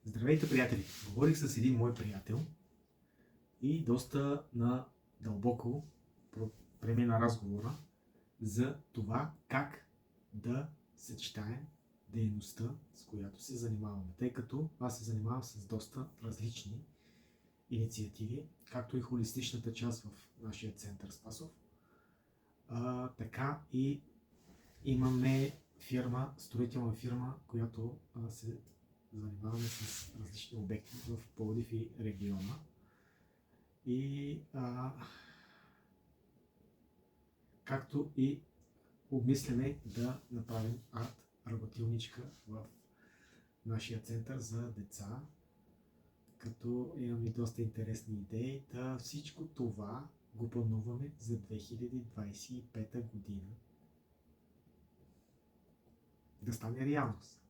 Здравейте, приятели! Говорих с един мой приятел и доста дълбоко премина разговора за това как да съчетаем дейността, с която се занимаваме. Тъй като аз се занимавам с доста различни инициативи, както и холистичната част в нашия център Спасов, така и имаме строителна фирма, която се занимаваме с различни обекти в Пловдив и региона. И както и обмисляме да направим арт-работилничка в нашия център за деца, като имаме доста интересни идеи. Всичко това го плануваме за 2025 година да стане реалност.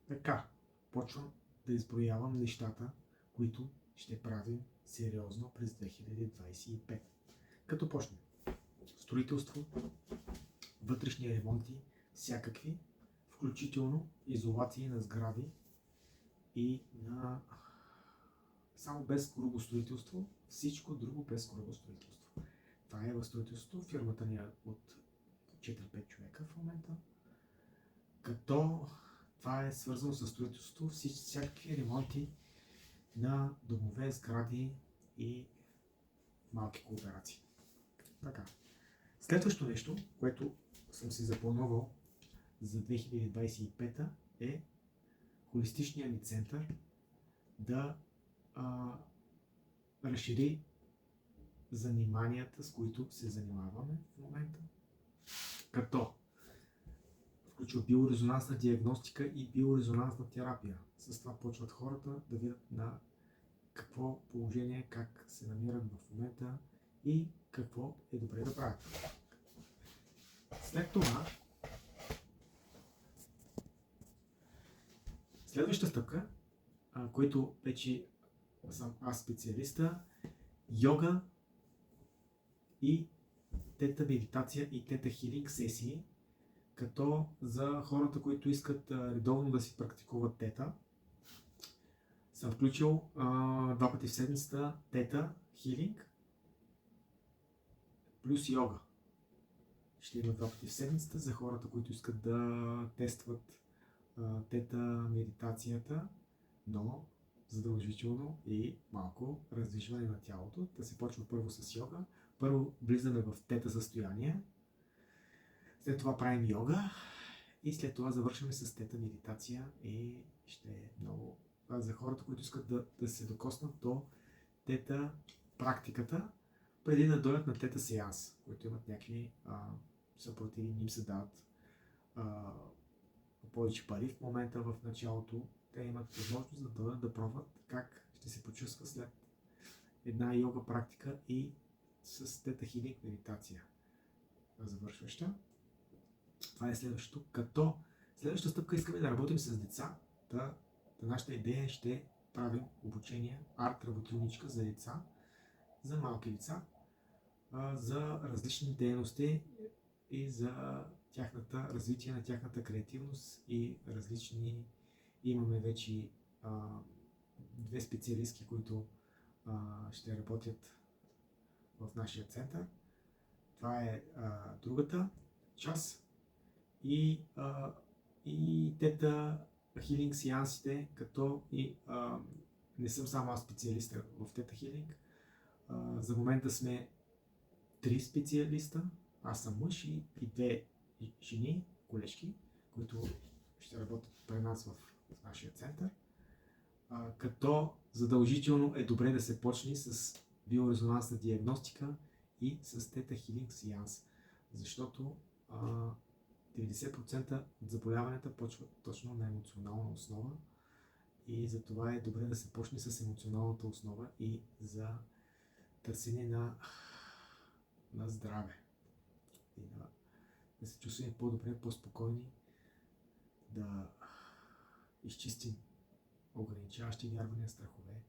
Така, почвам да изброявам нещата, които ще правим сериозно през 2025. Като почнем строителство, вътрешни ремонти, всякакви, включително изолации на сгради и на само без грубо строителство, всичко друго без грубо строителство. Това е в строителството. Фирмата ни е от 4-5 човека в момента, като това е свързано с строителството, всякакви ремонти на домове, сгради и малки кооперации. Така. Следващо нещо, което съм си запланувал за 2025 е холистичният ни център да разшири заниманията, с които се занимаваме в момента, като включва биорезонансна диагностика и биорезонансна терапия. С това почват хората да видят на какво положение, как се намират в момента и какво е добре да правят. След това, следваща стъпка, който вече съм аз специалиста, йога и тета медитация и тета хилинг сесии, като за хората, които искат редовно да си практикуват тета, съм включил 2 пъти в седмицата тета хилинг плюс йога. Ще има 2 пъти в седмицата за хората, които искат да тестват тета медитацията, но задължително и малко раздвижване на тялото. Да се почва първо с йога. Първо влизаме в тета състояние, след това правим йога и след това завършваме с тета медитация и ще е много за хората, които искат да се докоснат до тета практиката, преди да дойдат на тета сеанс, които имат някакви съпротиви, им се дават повече пари в момента в началото. Те имат възможност да дойдат да пробват как ще се почувства след една йога практика и с тета хилинг медитация завършваща. Това е следващото. Като следващата стъпка искаме да работим с деца. Нашата идея ще правим обучение, арт-работилничка за деца, за малки деца, за различни дейности и за развитие на тяхната креативност и различни. Имаме вече 2 специалистки, които ще работят в нашия център. Това е другата част и тета хилинг сеансите, като и не съм само аз специалист в тета хилинг. За момента сме 3 специалиста. Аз съм мъж и 2 жени, колежки, които ще работят при нас в нашия център. Като задължително е добре да се почне с биорезонансна диагностика и с тета хилинг сеанс, защото 90% от заболяванията почват точно на емоционална основа и затова е добре да се почне с емоционалната основа и за търсене на здраве. И да се чувстваме по-добре, по-спокойни, да изчистим ограничаващи вярвания, страхове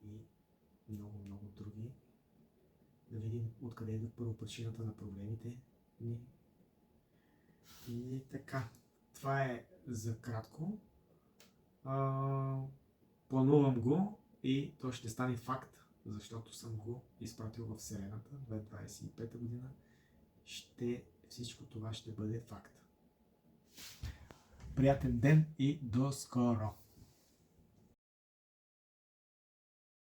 и много други. Да видим откъде идват първопричината на проблемите ни. И така, това е за кратко. планувам го и то ще стане факт, защото съм го изпратил в Вселената 2025 година. Всичко това ще бъде факт. Приятен ден и до скоро!